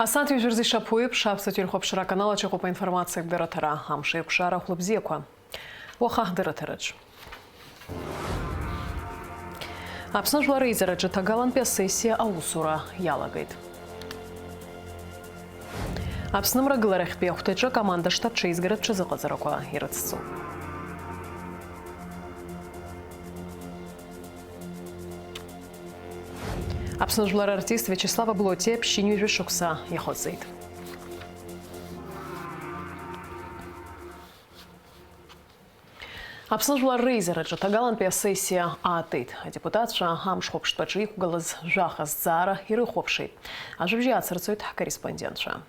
Асант южерзи шапуип, шапсатюр хопшира канала чекупа информация дыратара, хамши кшара хлопзеква. Уаха дыратарадж. Апснажлары изараджа тагалан сессия аусура ялагайд. Апснымра гыларах пехтеча команда штабча изгарадча зыгазараква ирыцсу. Апснажлар артист Вячеслава Блоте пщиню вишукса яхозейд. Апснажлар рейзераджа тагалан сессия атейд. А депутатша хамшхоп штпачи кугалаз жахас зара и рыхопшей. А живжи ацерцует корреспондентша.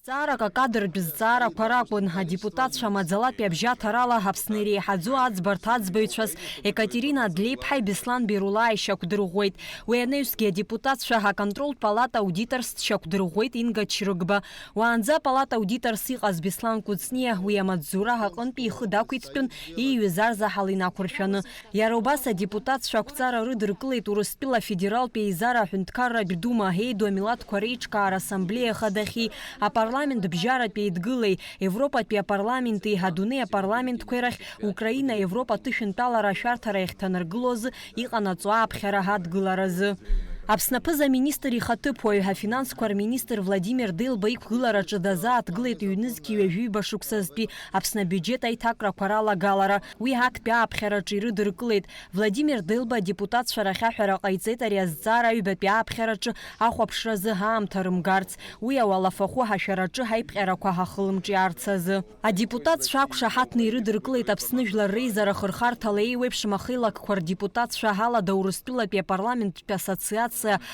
Зара кадр без зара паракун депутат Шамадзала пябжа тарала хапснери хадзу ацбартац бейчас Екатерина Длейпхай Беслан Берулай шакудругойт. Уянеюске депутат Шаха контрол палата аудиторс шакудругойт Инга Чирыгба. Уанза палата аудиторс иqaz Беслан Куцния Уямадзура хакон пихы дакуйтпен и юзар захалина куршаны. Ярубаса депутат Шакуцара рыдыркылайт Уруспила федерал пейзара хунткара бедума гейду Милат Корейчка ассамблея хадахи а парламент бжара пейдгылей Европа пе парламент и гадуне парламент кверах Украина Европа тышентала рашартара ихтанырглоз и канацуа абхерагат гыларазы. Апснапыза министр ихатыпойга финансквар министр Владимир Дылбайк гыларачы даза атгылет юнызки вежуйба шуксазби апсна бюджет айтакра кварала галара. Уи хакпя абхерачы рыдыркылет. Владимир Дылба депутат шарахахара кайцетари аззара юба пя абхерачы ахуапшразы хаамтарымгарц. Уи ауалафаху хашарачы хайпхераква хахылымчы арцазы. А депутат шакуша хатный рыдыркылет апсныжлар рейзара хырхарталей вепшмахылак квар депутат шагала даурыстыла пя парламент пя ассоциация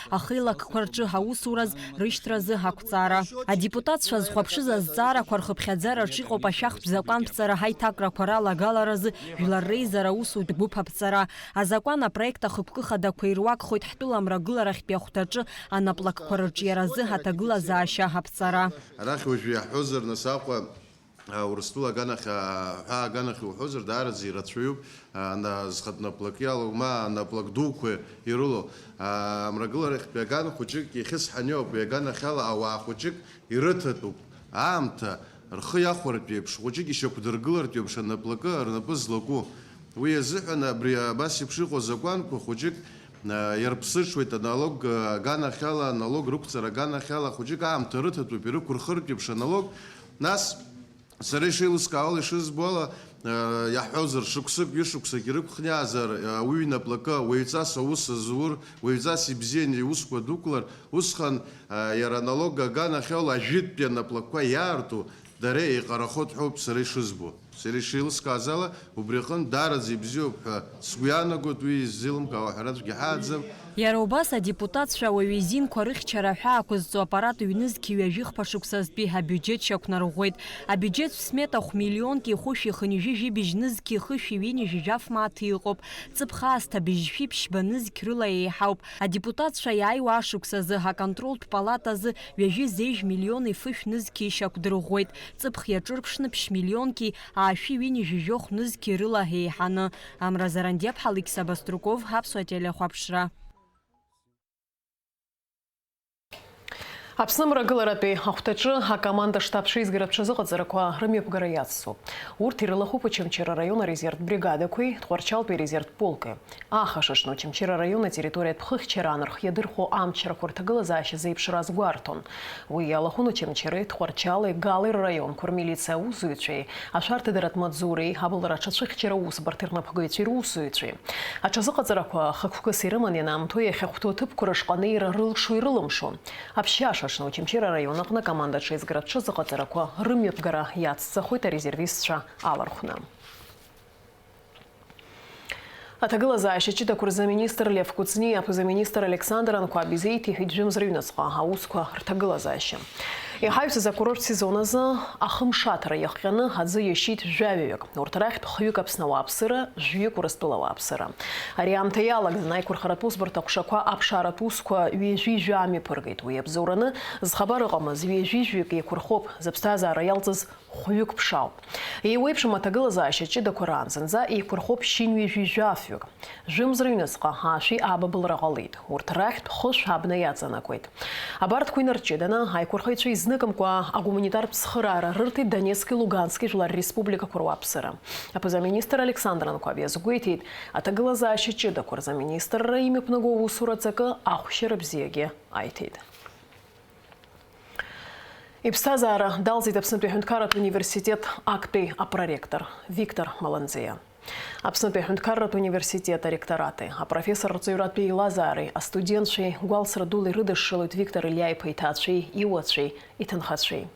ахилак кварчы хаусураз рыштразы хакуцара. А депутат шазхуапшиза зара квархыпхядзара чиқо пашах закон пцара хайтакра кварала галаразы жларрейзара усу гупапцара. А закона проекта хыпкыха да квейруак хоть хтуламра гыларах пяхтачы анаплак кварчы яразы хатагыла за аша хапцара. ورستولا جانخ وحزر دار زيرة شويب أنا زخدنا بلاكيال وما أنا بلاك دوكو يرولو مرجلا رح بيجان خوجك يخس حنيو بيجان خلا أو خوجك يرتدو عامته رخي أخور بيبش خوجك يشوف درجلر بيبش أنا بلاكا أنا بس لقو ويزح أنا بريا بس يبشيخو زقان خوجك يربصش شوية налог جانا خلا налог ركتر جانا خلا خوجك عامته رتدو بيرو خرج بيبش налог ناس سريشيل سكاول شيز بولا يحوزر شكسك يشكسك يرك خنيازر وينا بلاكا ويزا سوس زور ويزا سيبزين يوسكو دوكلر وسخن يرى налог جانا خلا جيت بينا بلاكا يارتو дарей قرخوت حب سريشيز بو سريشيل سكازلا وبريخن دار زيبزيو سويانا قد ويزيلم كواحرات جحادزم Ярубаса депутат шауавизин корых чарахя акузцу аппарат юнызки вяжих пашуксазбиха бюджет шакнаргойт. А бюджет в сметах миллионки хуши ханижи бижнызки хыши вини жижав матыйкоп. Цыпхаста бижфипш банызки рыла ейхауп. А депутат шаяй вашуксазы ха контрол палатазы вяжи зеж миллионы фыш нызки шакдргойт. Цыпх ячурпшны пш миллионки а аши вини жижох нызки рыла ейханы. Амразарандеп Алекса Баструков хапсуателя хапшра. Апснымра гыларапи ахтачы а команда штабши изгирапчы зыгазараква рымеп гараяцсу. Урт ирылаху по Чемчира района резерв бригады куй творчал по резерв полкы. Ахашышну Чемчира района территория тпхых черанарх ядырху амчара квартагыла защи заипшираз гуартон. Уялахуну Чемчиры творчалы галыр район кур милиция узуичи. А шарты дырат мадзуры абылара чатшых чера ус бартырна пагайчир узуичи. А чазыгазараква хакфука сирыманенам туе хахту тып курашканы рыл шуйрылымшу. Общаша Шашну Чемчира районах на команда Чейзградча захотараква рымет гора яцца хойта резервистша алархуна. Атагыла защичита курзаминистр Лев Куцни, а позаминистр Александр Анкуабизейти хиджим зрывнацха, а усква ртагыла защи. Иҳаҩсыз акурорт сезон азы ахымшаҭара иахҟьаны аӡы иашьит жәаҩаҩык. Урҭ рахьтә хҩык Аԥсны ауааԥсыра, жәҩык Урыстәыла ауааԥсыра. Ари аамҭа иалагӡаны аиқәырхаратә усбарҭа ҟәшақәа аԥшааратә усқәа ҩежәи-жәа аамҩаԥыргеит. Уи абзоураны зхабар ыҟамыз ҩежәи-жәҩык еиқәырхоуп, зыԥсҭазаара иалҵыз хәҩык ԥшаауп. Еиуеиԥшым аҭагылазаашьа ҷыдақәа раан зынӡа еиқәырхоуп шьынҩежәи-жәа афҩык. Жәымз рыҩныҵҟа аашәи абабылра ҟалеит. Урҭ рахьтә хышә абна иаҵанакуеит. Абарҭқәа инарҷыданы аиқәырхаҩцәа изныкымкәа агуманитартә цхыраара рырҭеит Донецки, Лугански жәлар республикақәа руааԥсыра. Аԥыза-министр Александр Анқәаб иазгәеиҭеит, аҭагылазаашьа ҷыдақәа рзаминистрра имҩаԥнаго аусура ҵакы ахәшьара бзиагьы аиҭеит. Иԥсҭазаара далҵит Аԥснытәи аҳәынҭқарратә университет актәи апроректор Виктор Маланзиа. Аԥснытәи аҳәынҭқарратә университет аректорати, апрофессор рҵаҩратәи еилазаареи, астудентцәеи гәалсра дула ирыдышшылоит Виктор Ильиаиԥа иҭаацәеи, иуацәеи, иҭынхацәеи.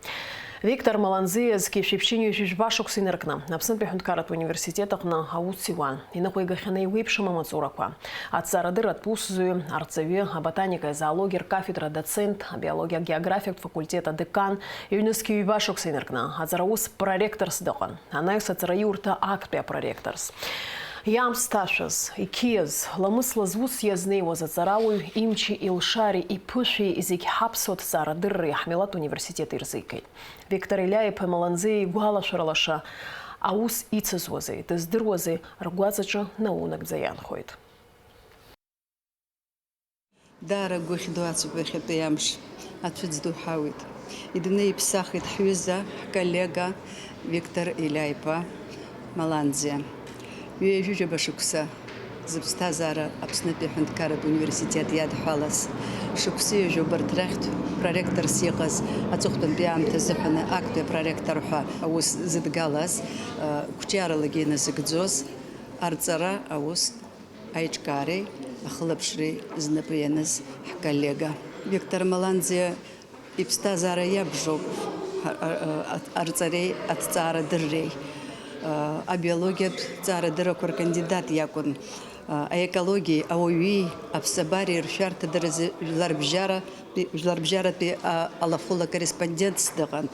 Виктор Маланзиа зқьышәиԥшьынҩы жәижәба шықәса инаркны Аԥснытәи аҳәынҭқарратә университет аҟны аус иуан. Иныҟәигахьан еиуеиԥшым амаҵурақәа. Аҭҵаарадырратә усзуҩы, арҵаҩы, аботаника, азоологиа ркафедра доцент, абиологиа географиатә факультет адекан, иҩнызқьи ҩба шықәса инаркны аҵараус проректорс дыҟан. Анаҩс аҵараиурҭа актәи апроректорс. Иаамсҭашәаз, иқьиаз, ламысла зус иазнеиуаз аҵарауаҩ имчи, илшари, иԥышәи зегь ҳаԥсуа ҭҵаарадырреи ҳмилаҭ университет ирзикит. Виктор Ильиаиԥа Маланзиа игәалашәара лаша аус ицызуазеи, дыздыруазеи ргәаҵаҿы наунагӡа иаанхоит. Даара гәыхь ду ацуп иахьатәи амш, ацәыӡ ду ҳауит. Идунеи иԥсахит ҳҩыза, ҳколлега Виктор Ильиаиԥа Маланзиа. Ҩежәижәаба шықәса зыԥсҭазаара Аԥснытәи аҳәынҭқарратә университет иадҳәалаз, шықәса ҩажәа убарҭ рахьтә проректорс иҟаз аҵыхәтәантәи аамҭа азыҳәан актәи апроректор ҳәа аус зыдгалаз, қәҿиаралагьы иназыгӡоз арҵара аус аиҿкаареи ахылаԥшреи знапы ианыз ҳколлега. Виктор Маланзиа иԥсҭазаара иабжоуп арҵареи аҭҵаарадырреи. Абиологиатә ҭҵаарадыррақәа ркандидат иакәын. Аекологиеи, ауаҩи, аԥсабареи ршәарҭадаразы жәларбжьаратәи алахәыла корреспондентс дыҟан.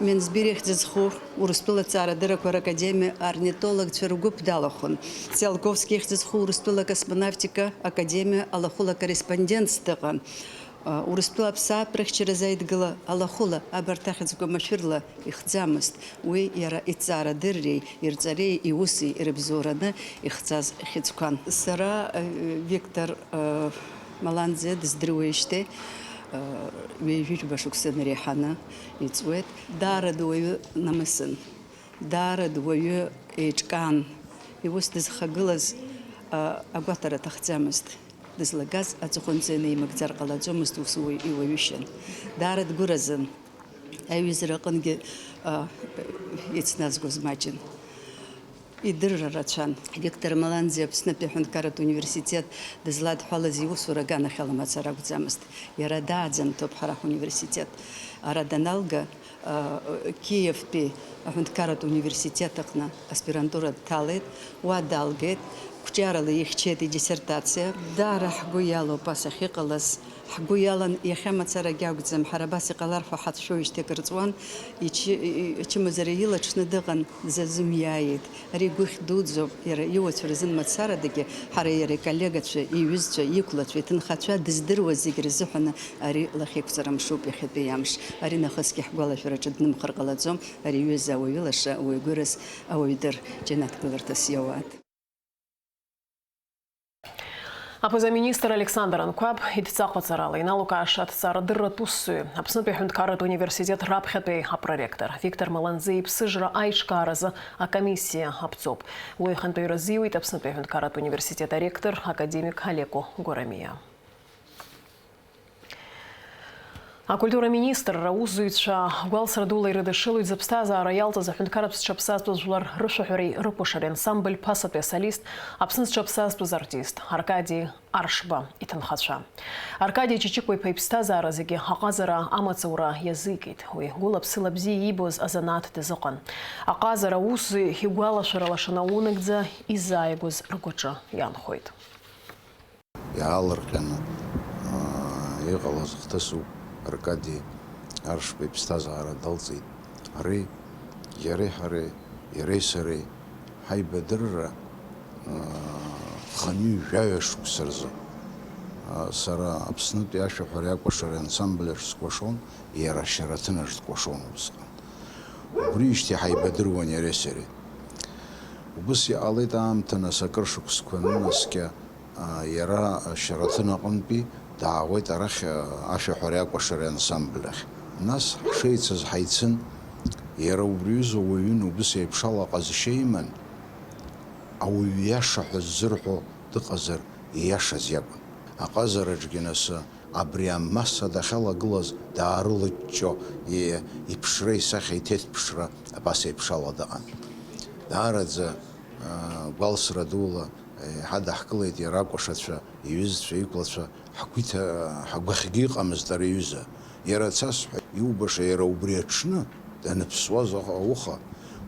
Мензбир ихьӡ зху Урыстәыла ҭҵаарадыррақәа ракадемиа орнитологцәа ргәыԥ далахәын. Циолковски ихьӡ зху Урыстәыла космонавтика академиа алахәыла корреспондентс дыҟан. Урыстәыла аԥсаатәрыхьчара заидгыла алахәыла абарҭ ахьӡқәа машәырла ихӡамызт. Уи иара иҭҵаарадырреи, ирҵареи, иуси ирыбзоураны ихҵаз хьыӡқәан. Сара Виктор Маланзиа дыздыруеижьҭеи ҩежәижәба шықәса нареиҳаны иҵуеит. Даара дуаҩы намысын, даара дуаҩы еиҿкаан, иус дызхагылаз агәаҭара аҭахӡамызт. Дызлагаз аҵыхәанӡа инеимыгӡар ҟалаӡомызт ус иуаҩышьан. Даара дгәыразын, аҩызара аҟынгьы ицназгоз маҷын. Идырра рацәан. Виктор Маланзиа Аԥснытәи аҳәынҭқарратә университет дызладҳәалаз иусура аганахьала мацара акәӡамызт. Иара дааӡамҭоуп ҳара ҳуниверситет. Ара даналга Киевтәи аҳәынҭқарратә университет аҟны аспирантура дҭалеит, уа далгеит. Қәҿиарала ихьчеит идиссертациа. Даара ҳгәы иалоуп ас ахьыҟалаз. Ҳгәы иалан иахьа мацарагьы акәӡам, ҳара абас иҟалар ҳәа ҳацәшәоижьҭеи акы рҵуан, ичымазара илаҽны дыҟан, дзазымиааит. Ари гәыхь дуӡӡоуп, иара иуацәа рзын мацарадагьы, ҳара иара иколлегацәа, иҩызцәа, иқәлацәа, иҭынхацәа дыздыруаз зегь рзыҳәаны ари лахьеиқәҵара мшуп иахьатәи амш. Ари нахысгьы ҳгәалашәараҿы днымхар ҟалаӡом, ари иҩыза ауаҩы лаша, ауаҩ гәыраз, ауаҩ дыр џьанаҭгыларҭас иауат. Аԥыза-министр Александр Анқәаб идҵаҟаҵарала иналукааша аҭҵаарадырратә усзуҩы Аԥснытәи аҳәынҭқарратә университет раԥхьатәи апроректор Виктор Маланзиа иԥсыжра аиҿкааразы акомиссиа аԥҵоуп. Уи ахантәаҩра азиуит Аԥснытәи аҳәынҭқарратә университет аректор академик Алеко Горамиа. Акультура министр аусзуҩцәа гәалсра дула ирыдышшылоит зыԥсҭазаара иалҵыз аҳәынҭқарратә зҿаԥсазтәыз жәлар рышәаҳәареи рыкәашареи ансамбль ԥасатәи асолист, Аԥсны зҿаԥсазтәыз артист Аркадий Аршба иҭынхацәа. Аркадий Чичикәа-иԥа иԥсҭазаара зегьы аҟазара амаҵура иазикит. Уи гәыла-ԥсыла бзиа ибоз азанааҭ дазыҟан. Аҟазара аусзуҩ игәалашәара лаша наунагӡа изааигәаз ргәаҿы иаанхоит. Иаалырҟьаны иҟалаз хҭысуп Аркадий аршба иԥсҭазаара далҵит. Ари, иареи ҳареи, иареи сареи, ҳаибадырра ханҩ жәаҩа шықәса рзы. Сара Аԥснытәи ашәаҳәареи акәашареи ансамбль аҿ скәашон, иара Шьараҭын аҿ дкәашон убысҟан. Убриижьҭеи ҳаибадыруан иареи сареи. Убыс иҟалеит аамҭа нас акыр шықәсқәа нанаскьа иара Шьараҭын аҟынтәи даауеит арахь ашәаҳәареи акәашареи ансамбль ахь. Нас ҳшеицыз ҳаицын, иара убриҩыза уаҩын убыс еиԥш ала ҟазшьа иман, ауаҩ иаша ҳәа ззырҳәо дыҟазар ииашаз иакәын. Аҟазараҿгьы нас абри аммаса дахьалагылаз даарылыҷҷо иԥшра исахьа иҭеҭԥшра абас еиԥш ала дыҟан. Даараӡа гәалсра дула ҳадаҳкылеит иара акәашацәа, иҩызцәа, иқәлацәа, ҳгәахьгьы иҟамызт ари аҩыза. Иара цасҳәа иубаша иара убри аҽны даныԥсуаз ауха,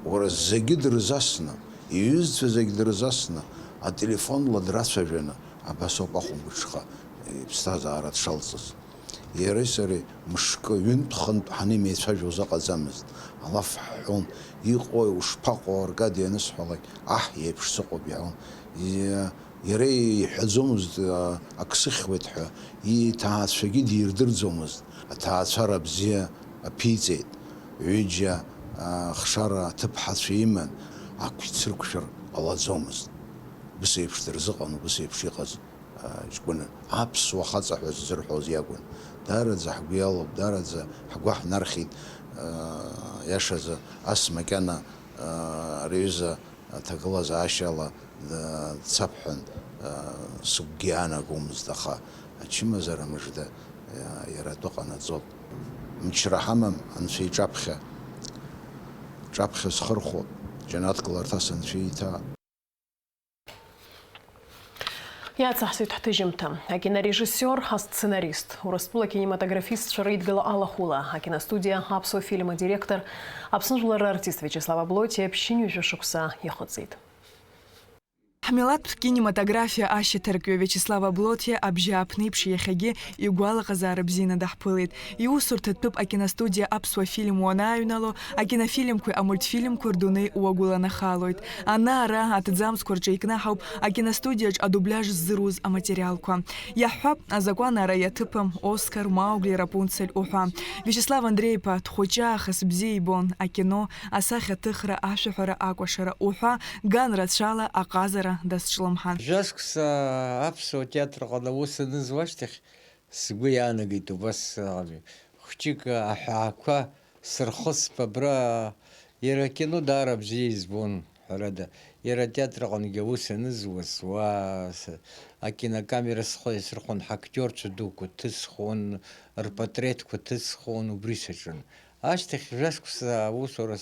уара зегьы дырзасны, иҩызцәа зегь дырзасны, ателефонла драцәажәаны, абас ауп ахәымбыҽха иԥсҭазаара дшалҵыз. Иареи сареи мышкы ҩынтә хынтә ҳанымеицәажәоз аҟаӡамызт. Алаф ҳҳәон, иҟои ушԥаҟоу Аркадиа анысҳәалак, аҳ иеиԥш сыҟоуп иҳәон. Иара иҳәаӡомызт ак сыхьуеит ҳәа, иҭаацәагьы дирдырӡомызт. Аҭаацәара бзиа аԥиҵеит. Ҩыџьа хшара аҭыԥҳацәа иман, ақә ицрықәшәар ҟалаӡомызт. Убыс еиԥш дырзыҟан, убыс еиԥш иҟаз ҷкәына. Аԥсуа хаҵа ҳәа ззырҳәоз иакәын. Даараӡа ҳгәы иалоуп, даараӡа ҳгәы ҳнархьит. Иашазы ас макьана ари аҩыза аҭагылазаашьала дцап ҳәан сыгәгьы аанагомызт, аха ачымазара мыжда иара атәы ҟанаҵоуп. Мчра ҳамам, анцәа иҿаԥхьа. Ҿаԥхьа схырхәоуп, џьанаҭ гыларҭас анцәа иҭаа. Иацаҳсит ҳҭыжьымҭа. Акинорежиссер, асценарист, Урыстәыла кинематографистцәа реидгыла алахәыла, акиностудиа аԥсуа фильм директор, Аԥсны жәлар артист Вячеслав Аблотиа ԥшьынҩажәа шықәса иахыҵит. Ҳмилаҭтә кинематографиа ашьаҭаркҩы Вячеслав Аблотиа абжьааԥны еиԥш иахьагьы игәалаҟазаара бзианы даҳԥылеит. Иусурҭатәуп акиностудиа аԥсуа фильм уанааҩнало, акинофильмқәеи амультфильмқәеи рдунеи уагәыланахалоит. Ана-ара аҭӡамцқәа рҿы икнаҳауп акиностудиаҿ адубляж ззыруз аматериалқәа. Иаҳҳәап, азакәан ара иаҭыԥым Оскар, Маугли, Рапунцель уҳәа. Вячеслав Андреиԥа дхәыҷы аахыс бзиа ибон акино, асахьаҭыхра, ашәаҳәара акәашара уҳәа ган рацәала аҟазара дазҿлымҳан. Жәасықәса аԥсуа театрҟа аус анызуашьҭахь сгәы иаанагеит убас хәҷык аҳәаақәа сырхысп абра иара акино даара бзиа избон ҳәарада. Иара атеатрҟангьы аус анызуаз акинокамера сырхон, ҳактиорцәа дуқәа ҭысхон, рпатреҭқәа ҭысхон, убри саҿын. Ашьҭахь жәасықәса аусура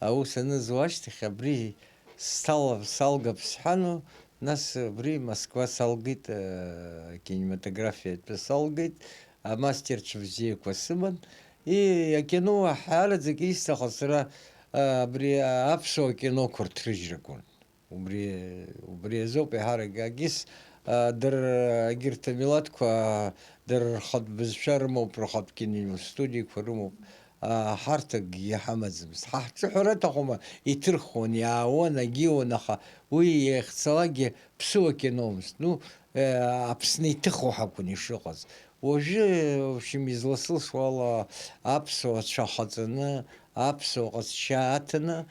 аус анызуа ашьҭахь абри салгап сҳәану, нас абри Москва салгеит, кинематографиатәы салгеит, амастерцәа бзиақәа сыман, акино ҳаараӡагьы исҭахыз сара абри аԥсуа киноқәа рҭрыжьрақәон. Убри азоуп еиҳарак агьыс егьырҭ амилаҭқәа рхатә бызшәа рымоуп, рхатә киностудиақәа рымоуп. Ҳарҭ акгьы иҳамаӡамызт. Ҳаҳҿыҳәара аҭахума, иҭырхуан, иаауан, агьиуан, аха уи иахьцалакгьы ԥсуа киномызт. Аԥсны иҭыхо ҳакәын ишыҟаз. Уажәы изласылшо ала аԥсуацәа ҳаҵаны, аԥсуа ҟазшьа аҭаны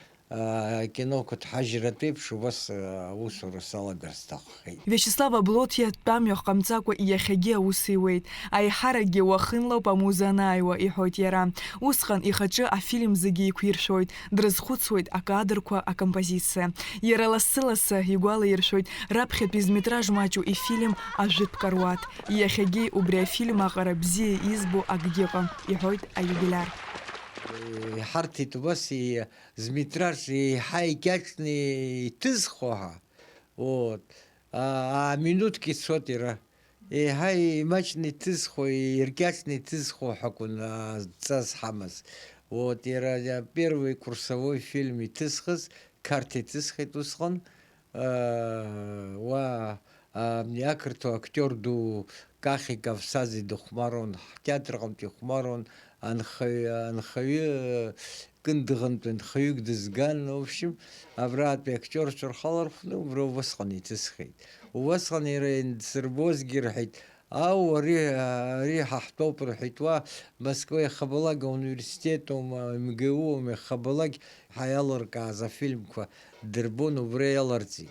киноқәа ҭҳажьратәы еиԥш убас аусура салагар сҭаххеит. Вячеслав Аблотиа тәамҩа ҟамҵакәа иахьагьы аус иуеит. Аиҳаракгьы уахынлоуп амуза анааиуа, иҳәоит иара. Усҟан ихаҿы афильм зегьы иқәиршәоит, дрызхәыцуеит акадрқәа, акомпозициа. Иара лассы-лассы игәалаиршәоит раԥхьатәи зметраж маҷу ифильм Ажәытә каруаҭ. Иахьагьы убри афильм аҟара бзиа избо акгьы ыҟам, иҳәоит аиубиляр. Иҳарҭеит убас зметраж еиҳа икьаҿны иҭызхуа, минуҭк ицот иара. Еиҳа имаҷны иҭызхуа, иркьаҿны иҭызхуа ҳакәын ҵас ҳамаз. Иара первый курсовой фильм иҭызхыз, Қарҭ иҭызхит усҟан. Ақырҭуа актиор ду Кахи Кавсази духмарон, театром тихмарон, анхаю кындыгын хаюк дизган, в общем, аврат актер чурхаларф, ну, вро восхани тисхит. У восхани рейн сербоз гирхит, أو ريحة حطوبر حيتوا مسكوية خبلاق университетом МГУ خبلاق حيالر كازا فيلم كوا دربون وبريالرتي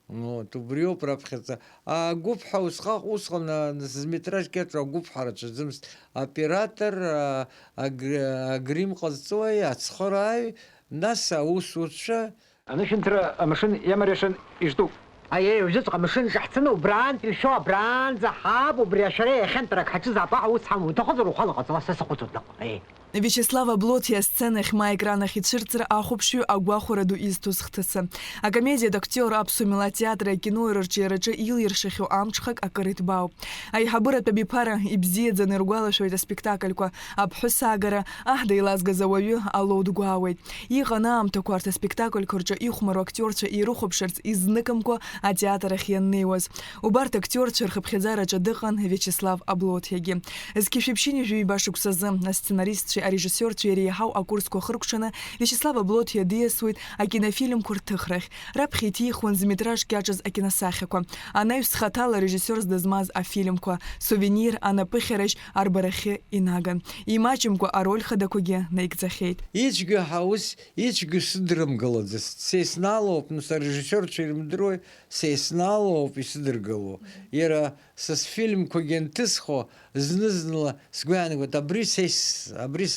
вот убрио пропхется а губха усхана метраж кетра губха рачзымс оператор грим qaztsoi atsxorai nasa usutша أنا شنترا مشن يمرشن يجدو أيه وجزء مشن شحتنا وبراند الشو براند زحاب وبريشري خنترك حتزع طاع وصحى وتخذر وخلقت واسس قطط أيه Вячеслава Блотия сценах ма экранах и цирцер ахупшую агуахураду изтус хтысы. А комедия доктор абсумила театра и кино ирчерача илиршихю амчхак акаритбау. А и хабыра табипара и бзиет заныргуала шуэта спектаклька абхусагара ахда и лазга завою алоуд гуауэйт. И ганам такуарта спектакль корча и хумару актерча и рухопшерц из ныкамко а театрах яннейваз. Убарт актерча рхабхизарача дыхан Вячеслав Аблотьяги. Эскишепщини жуй башук сазым на сценарист а режиссер Черияхау Акурско Хрукшина Вячеслава Блотья действует а кинофильм Куртыхрах. Рабхити хунзметраж кячаз а киносахеко. Она схатала режиссер с дезмаз а фильмко. Сувенир Анна Пыхереш Арбарахе и Наган. И мачемко а роль хадакуге на икзахейт. Ичга хаус, ичга сидрам голодес. Сейсналоп, ну са режиссер Черемдрой, сейсналоп и сидргало. Ера с фильм когентисхо знызнула сгуяного абрис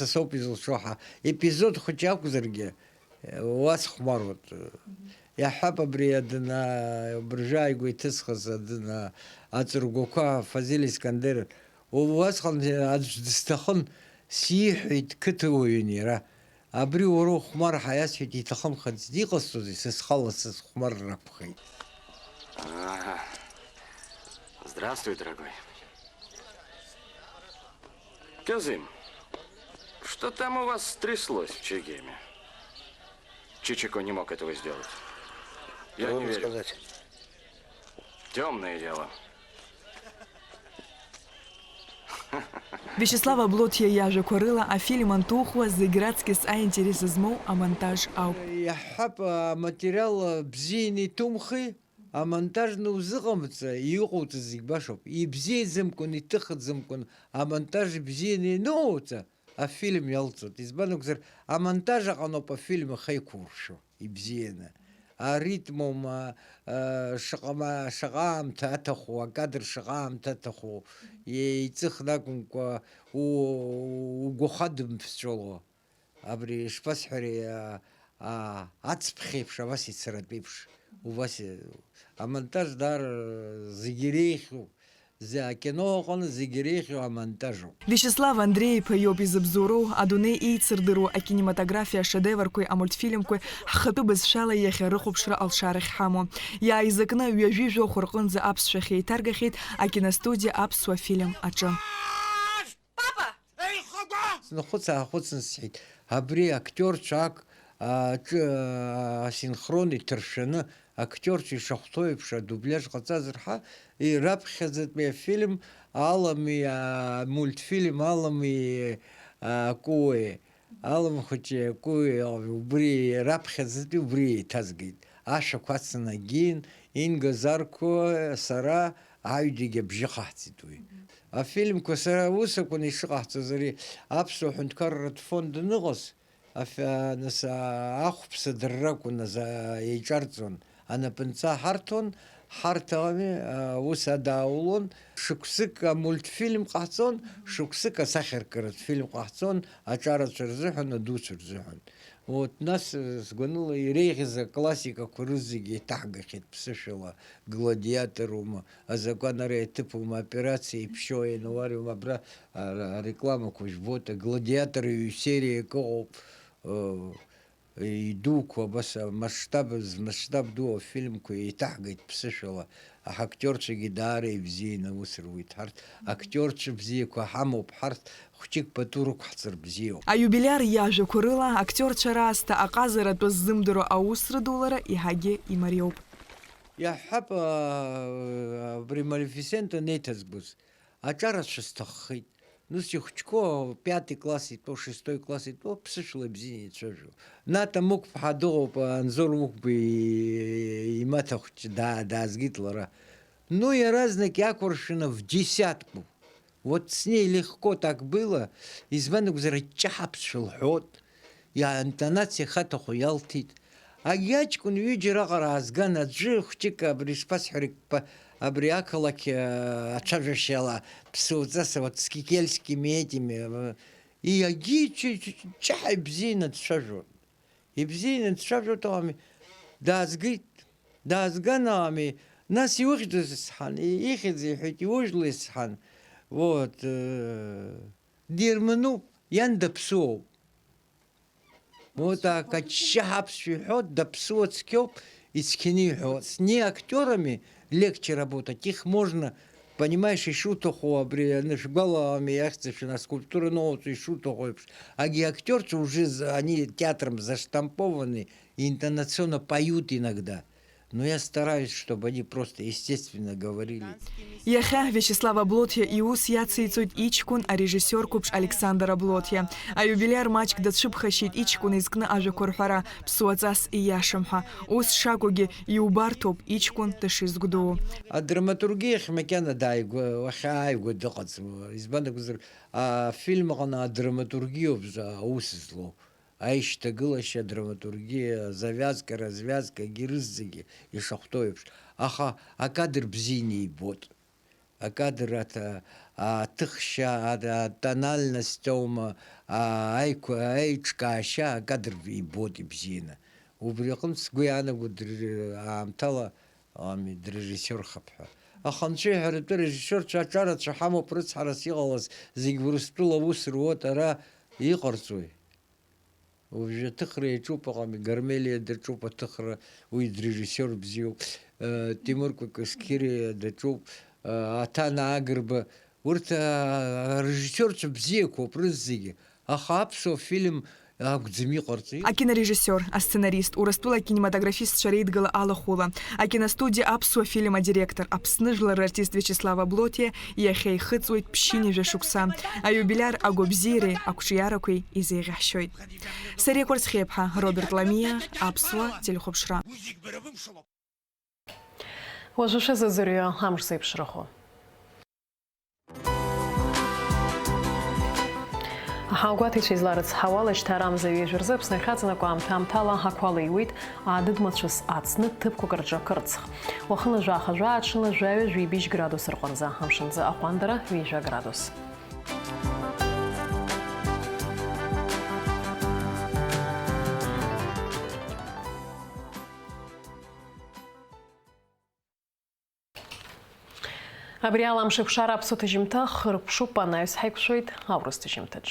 сопизл шоха эпизод хотяку зерге у вас хмарот я хапа бриадна бржай гуйтисхас адна ацургока Фазил Искандер у вас хан адстахан сихит кытуюнира абри уру хмар хаяс хити тахам хаддиqastu сис халас хмар рапхай. Здравствуй, дорогой. Казым, что там у вас стряслось в Чегеме? Чичико не мог этого сделать. Я не верю. Сказать? Темное дело. Вячеслава Блотья я же корыла, а фильм Антухуа заиграцки с интересизмом, а монтаж ау. Я хап материал бзини тумхи, а монтаж ну зыгамца, югут зигбашоп. И бзи зымкун, и тыхат зымкун, а монтаж бзини ноуца, а фильм ялцут. Избанук зер, а монтажа оно по фильму хайкуршу, и бзина. А ритмом шагам татаху, а кадр шагам татаху, и цихнакунка у гохадым пчело. Абри шпасхари ацпхив шаваси царапивш. У вас а монтаж дар зигереху. За кино он зигереху а монтажу. Вячеслав Андрей поёб из обзору, а дуне и цирдыру, а кинематография шедевркой, а мультфильмкой, хату без шала ехе рухубшра алшарых хамо. Я из окна уяжу хоркон за апсшахей таргахит, а киностудия апсуа фильм ачо. Папа! Ну хоть схит. Абри актер чак синхронный тершина. Актер шахтоевша дубляж гацазрха и рабхазет ми фильм алами мультфильм алами кое алам хоче кое убри рабхазет убри тазгит аша квацнагин инга зарко сара айдиге бжихатитуй а фильм косара усакун ишхатзари абсу хунткаррат фонд нугос аф ахпс дракун за ейчарцон أنا بنسى هارتون وساداولون شكسك مولتفيلم قحصون شكسك سخر كرت فيلم قحصون أشارت شرزحن دو شرزحن وتناس سقولوا يريخز كلاسيكا كروزيجي تحققت بسشلا гладиаторум азаканare типом операции пшои новари мабра реклама кожбота гладиаторы серии кооп يدوك وبس масштаб дуо фильм كوي تحقق بسشلا актёрчи гидаре бзина усруит харт актёрчи бзико хамо бхарт хучик патурук хцер бзио А юбиляр я же курила актёрча раста аказара то зымдыру аусры доллара и хаге и мариоп. Я хап при Малефисента нетазбус аҿарацәа сҭаххеит. Нус ихәҷқәоу 5 класс итәоу, 6 класс итәоу ԥсышәала бзиа ицәажәо. Ната Мықәԥҳа дыҟоуп, Анзор Мықәба имаҭа хәҷ даазгеит лара. Ну, иаразнак иакәыршаны в десятку. Вот с ней легко так было, избан акәзар ҷаҳаԥсшәа лҳәот, интонациа хаҭаху иалҭит. Агьаҷкәын ҩыџьа раҟара аазган аӡәы хәҷык абри шԥасҳәари абри ақалақь аҽажәашьала ԥсуҵас вот с кикельскими этими. Иагьи ҷаҳа ибзианы дцәажәон. Ибзианы дцәажәот ами, даазган ами, нас иухьӡыз исҳан, ихьӡ иҳәеит, иужәло исҳан. Вот, дирмануп, иан даԥсуоуп. Вот так ачаҳаԥсшәа иҳәот, даԥсуа цқьоуп, ицқьаны иҳәот. С не актерами легче работать, их можно, понимаешь, ишуҭаху абри анышәгәалами иахьӡашәа аскульптура ноуҵо ишуҭаху еиԥш. Аги актерцы уже они театром заштампованы, интонационно поют иногда. Но я стараюсь, чтобы они просто естественно говорили. Иахьа Вячеслава Блотиа иус иациҵоит иҷкәын арежиссиор қәыԥш Александр Блотиа. Аиубилиар маҷк дацәыԥхашьеит иҷкәын изкны ажәақәа рҳәара ԥсуаҵас ииашам ҳәа. Ус шакәугьы иубарҭоуп иҷкәын дышизгәдуу. Адраматургиахь макьана уахьааигәа дыҟаӡам. Избан акәзар, афильм аҟны адраматургиоуп аус злоу. Аишьҭагылашьа, адраматургиа, завязка, развязка, рызегьы ишахәҭоу еиԥш. Аха акадр бзианы ибот. Акадр аҭыхшьа, атональность аума, аиҿкаашьа акадр ибот ибзианы. Убри аҟнытә сгәы иаанагоит аамҭала дырежиссиорхап ҳәа. Аха анцәа иҳәаратәы режиссиорцәа аҿарацәа ҳамоуп рыцҳарас иҟалаз, зегь Урыстәыла аус руот, ара иҟарҵои. Уже аҭыхра иаҿуп аҟами, Гармелиа даҿуп аҭыхра, уи дрежиссиор бзиоуп, Тимур Кәакәасқьыриа даҿуп, Аҭана Агрба, урҭ арежиссиорцәа бзиақәоуп рызегьы, аха аԥсуа фильм акәӡам иҟарҵо. Акинорежиссиор, асценарист, Урыстәыла кинематографистцәа реидгыла алахәыла, акиностудиа аԥсуа фильм адиректор, Аԥсны жәлар артист Вячеслава Блотиа иахьа ихыҵуеит ԥшьынҩажәа шықәса. Аиубилиар агәабзиареи ақәҿиарақәеи изеиӷьаҳшьоит. Сариа Кәарцхиаԥҳа, Роберт Ламиа, аԥсуа телехәаԥшра. Уажәшьа зыӡырҩы амш зеиԥшрахо. Ҳаугәаҭеицәа изларыцҳауа лашьҭарамза ҩежәа Аԥсны ахьаҵанакуа аамҭа-аамҭала ҳақәала иуит адыд-мацәыс ацны ҭыԥқәак рҿы акырцх. Уахынла жәаха-жәа, аҽынла жәаҩа-жәибжь градус рҟынӡа, амшынӡа аҟәандара ҩежәа градус. Абри ала амш еиқәшара аԥсуа ҭыжьымҭа хырԥшуп анаҩс ҳаиқәшәоит аурыс ҭыжьымҭаҿ.